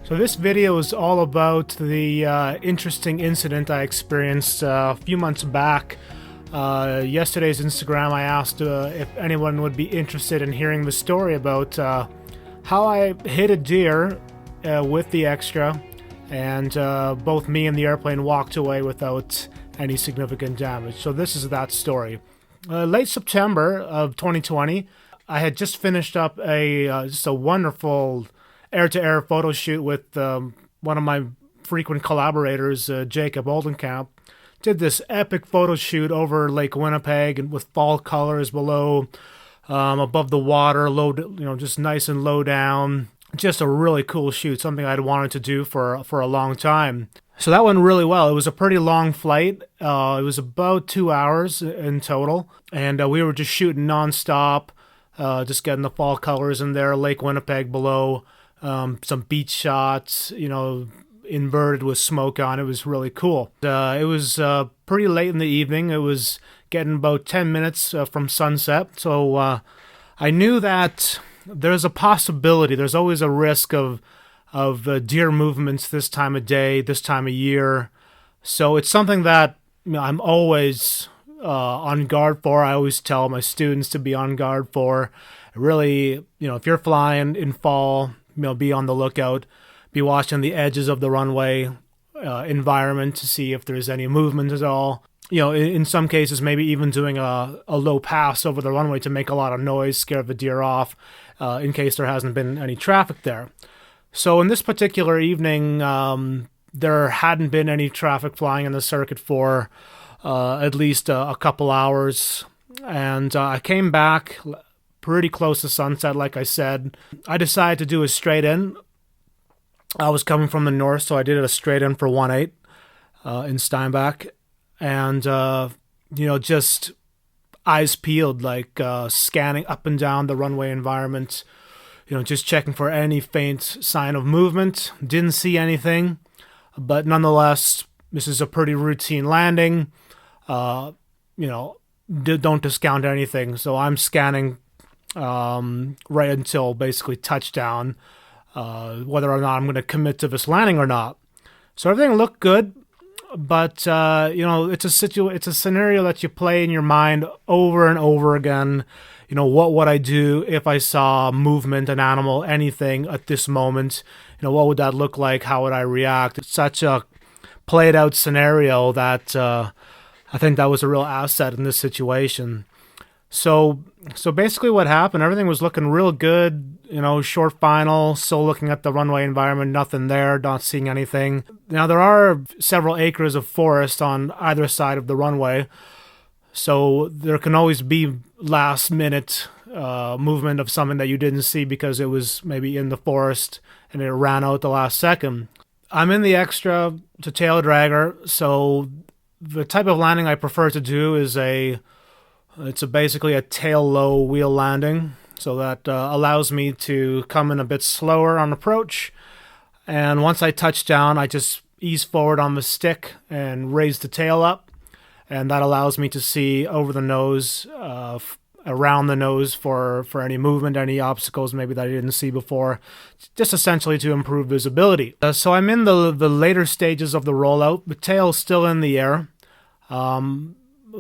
So this video is all about the interesting incident I experienced a few months back. Yesterday's Instagram, I asked if anyone would be interested in hearing the story about how I hit a deer with the Extra, and both me and the airplane walked away without any significant damage. So this is that story. Late September of 2020, I had just finished up just a wonderful air-to-air photo shoot with one of my frequent collaborators, Jacob Oldenkamp. Did this epic photo shoot over Lake Winnipeg and with fall colors below, above the water, low, just nice and low down. Just a really cool shoot, something I'd wanted to do for a long time. So that went really well. It was a pretty long flight. It was about 2 hours in total, and we were just shooting nonstop, just getting the fall colors in there, Lake Winnipeg below. Some beach shots, inverted with smoke on. It was really cool. It was pretty late in the evening. It was getting about 10 minutes from sunset. So I knew that there's a possibility, there's always a risk of deer movements this time of day, this time of year. So it's something that I'm always on guard for. I always tell my students to be on guard for. Really, if you're flying in fall, be on the lookout, be watching the edges of the runway environment to see if there's any movement at all. In some cases, maybe even doing a low pass over the runway to make a lot of noise, scare the deer off, in case there hasn't been any traffic there. So in this particular evening, there hadn't been any traffic flying in the circuit for at least a couple hours. And I came back pretty close to sunset, like I said. I decided to do a straight in. I was coming from the north, so I did a straight in for 1-8 in Steinbach. And, just eyes peeled, like scanning up and down the runway environment, just checking for any faint sign of movement. Didn't see anything, but nonetheless, this is a pretty routine landing. Don't discount anything. So I'm scanning right until basically touchdown, whether or not I'm going to commit to this landing or not. So everything looked good, but it's a scenario that you play in your mind over and over again. What would I do if I saw movement, an animal, anything at this moment? What would that look like? How would I react? It's such a played out scenario that I think that was a real asset in this situation. So basically what happened, everything was looking real good, short final, still looking at the runway environment, nothing there, not seeing anything. Now, there are several acres of forest on either side of the runway, so there can always be last-minute movement of something that you didn't see because it was maybe in the forest and it ran out the last second. I'm in the Extra, it's a tail dragger, so the type of landing I prefer to do is it's basically a tail-low wheel landing, so that allows me to come in a bit slower on approach. And once I touch down, I just ease forward on the stick and raise the tail up, and that allows me to see over the nose, around the nose for any movement, any obstacles maybe that I didn't see before, just essentially to improve visibility. So I'm in the later stages of the rollout. The tail's still in the air.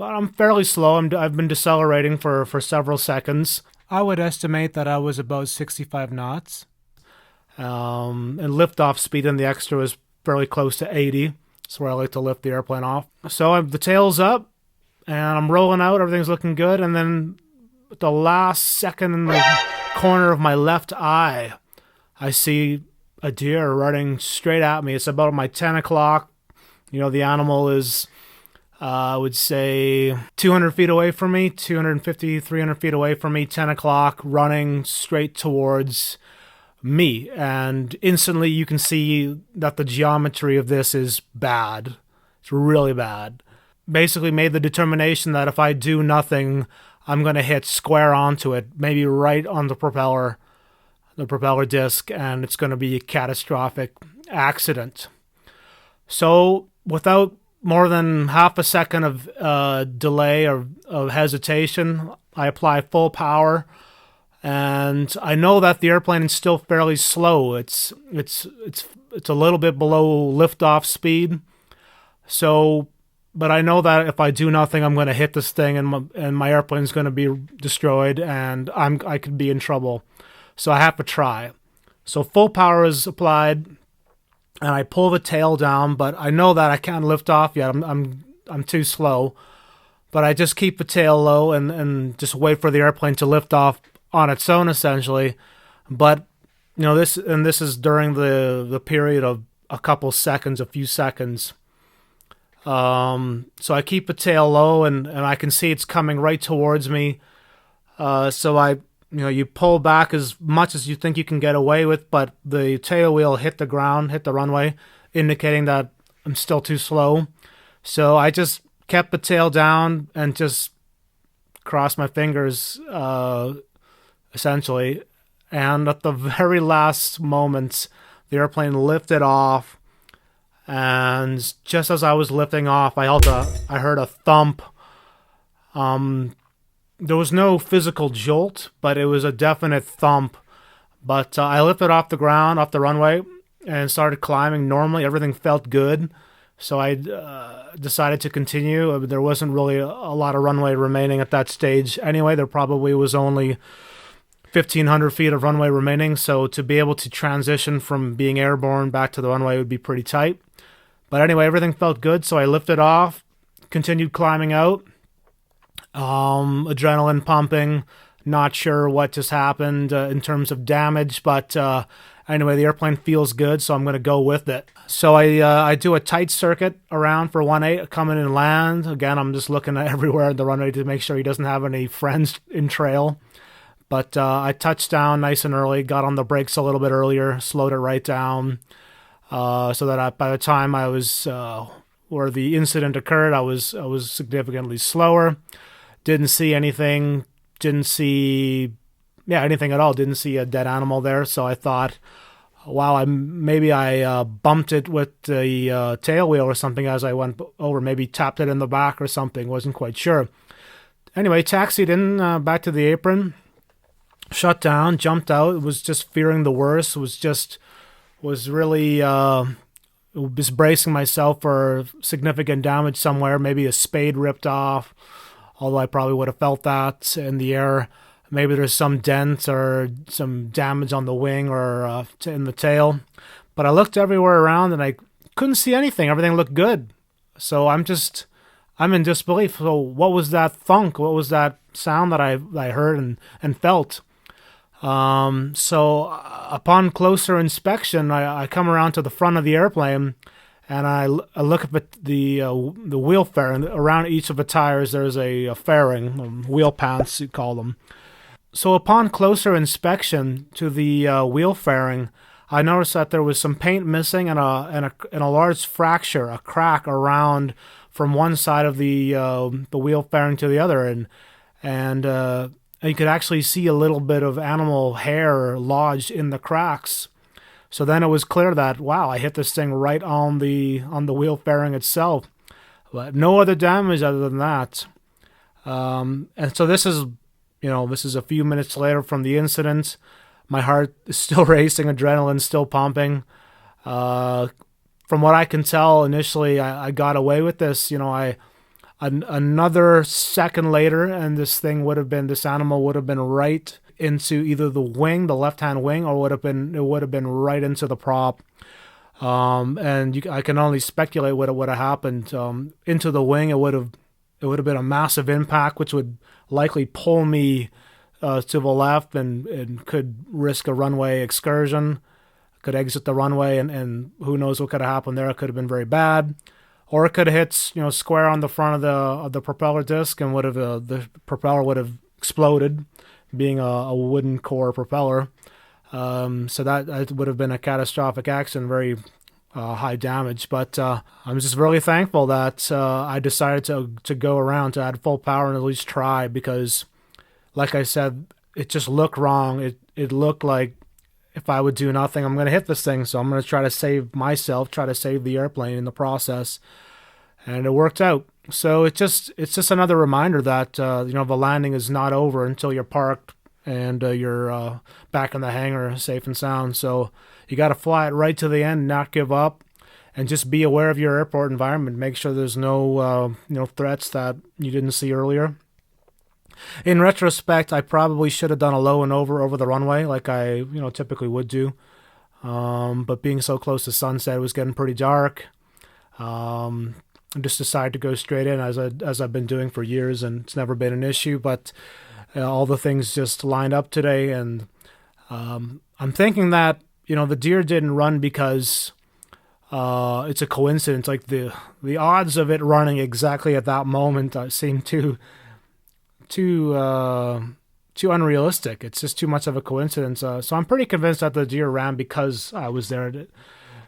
I'm fairly slow. I've been decelerating for several seconds. I would estimate that I was about 65 knots. And liftoff speed in the Extra was fairly close to 80. That's where I like to lift the airplane off. So the tail's up, and I'm rolling out. Everything's looking good. And then at the last second in the corner of my left eye, I see a deer running straight at me. It's about my 10 o'clock. The animal is, I would say, 200 feet away from me, 250, 300 feet away from me, 10 o'clock, running straight towards me. And instantly you can see that the geometry of this is bad. It's really bad. Basically made the determination that if I do nothing, I'm going to hit square onto it, maybe right on the propeller disc, and it's going to be a catastrophic accident. So without more than half a second of delay or of hesitation, I apply full power and I know that the airplane is still fairly slow. It's a little bit below liftoff speed. So, but I know that if I do nothing, I'm going to hit this thing, and my airplane's going to be destroyed, and I could be in trouble. So I have to try. So full power is applied, and I pull the tail down, but I know that I can't lift off yet. I'm too slow. But I just keep the tail low and just wait for the airplane to lift off on its own, essentially. But this is during the period of a couple seconds, a few seconds. So I keep the tail low, and I can see it's coming right towards me. So you pull back as much as you think you can get away with, but the tail wheel hit the ground, hit the runway, indicating that I'm still too slow. So I just kept the tail down and just crossed my fingers, essentially. And at the very last moments, the airplane lifted off. And just as I was lifting off, I heard a thump. There was no physical jolt, but it was a definite thump. But I lifted off the ground, off the runway, and started climbing normally. Everything felt good. So I decided to continue. There wasn't really a lot of runway remaining at that stage. Anyway, there probably was only 1,500 feet of runway remaining. So to be able to transition from being airborne back to the runway would be pretty tight. But anyway, everything felt good. So I lifted off, continued climbing out. Adrenaline pumping, not sure what just happened in terms of damage, but anyway, the airplane feels good, so I'm going to go with it. So I do a tight circuit around for 1-8, come in and land. Again, I'm just looking at everywhere at the runway to make sure he doesn't have any friends in trail. But I touched down nice and early, got on the brakes a little bit earlier, slowed it right down, so that by the time I was where the incident occurred, I was significantly slower. Didn't see anything, anything at all. Didn't see a dead animal there. So I thought, wow, I bumped it with the tail wheel or something as I went over. Maybe tapped it in the back or something. Wasn't quite sure. Anyway, taxied in back to the apron, shut down, jumped out. Was just fearing the worst. Was really was bracing myself for significant damage somewhere. Maybe a spade ripped off. Although I probably would have felt that in the air. Maybe there's some dent or some damage on the wing or in the tail. But I looked everywhere around and I couldn't see anything. Everything looked good. So I'm in disbelief. So what was that thunk? What was that sound that I heard and felt? So upon closer inspection, I come around to the front of the airplane. And I look at the wheel fairing. Around each of the tires, there's a fairing, wheel pants, you call them. So upon closer inspection to the wheel fairing, I noticed that there was some paint missing and a large fracture, a crack around from one side of the wheel fairing to the other, and you could actually see a little bit of animal hair lodged in the cracks. So then it was clear that, wow, I hit this thing right on the wheel fairing itself. But no other damage other than that. And so this is a few minutes later from the incident. My heart is still racing, adrenaline still pumping. From what I can tell, initially I got away with this. Another second later, and this animal would have been right into either the wing, the left-hand wing, or it would have been right into the prop. I can only speculate what would have happened. Into the wing, it would have been a massive impact, which would likely pull me to the left and could risk a runway excursion. Could exit the runway, and who knows what could have happened there. It could have been very bad, or it could have hit square on the front of the propeller disc, and the propeller would have exploded, being a wooden core propeller. So that would have been a catastrophic accident, very high damage. But I'm just really thankful that I decided to go around, to add full power and at least try, because, like I said, it just looked wrong. It looked like if I would do nothing, I'm going to hit this thing. So I'm going to try to save myself, try to save the airplane in the process. And it worked out. So it's just another reminder that the landing is not over until you're parked and you're back in the hangar safe and sound. So you got to fly it right to the end, not give up, and just be aware of your airport environment. Make sure there's no threats that you didn't see earlier. In retrospect, I probably should have done a low and over the runway like I typically would do. But being so close to sunset, it was getting pretty dark. I just decided to go straight in as I've been doing for years, and it's never been an issue. But all the things just lined up today, and I'm thinking that the deer didn't run because it's a coincidence. Like the odds of it running exactly at that moment seem too unrealistic. It's just too much of a coincidence. So I'm pretty convinced that the deer ran because I was there.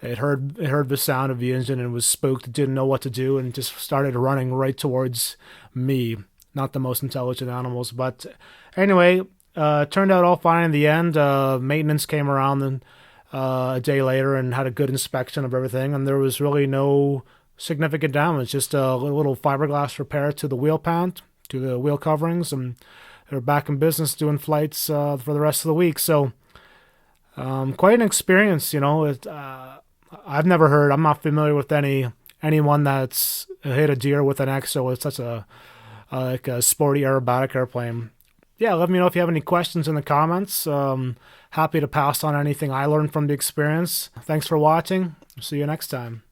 It heard the sound of the engine and was spooked. It didn't know what to do and just started running right towards me. Not the most intelligent animals, but anyway, turned out all fine in the end. Maintenance came around and a day later and had a good inspection of everything, and there was really no significant damage. Just a little fiberglass repair to the wheel pant, to the wheel coverings, and they're back in business doing flights for the rest of the week. So quite an experience, I've never heard. I'm not familiar with anyone that's hit a deer with an Extra with such a sporty aerobatic airplane. Yeah, let me know if you have any questions in the comments. Happy to pass on anything I learned from the experience. Thanks for watching. See you next time.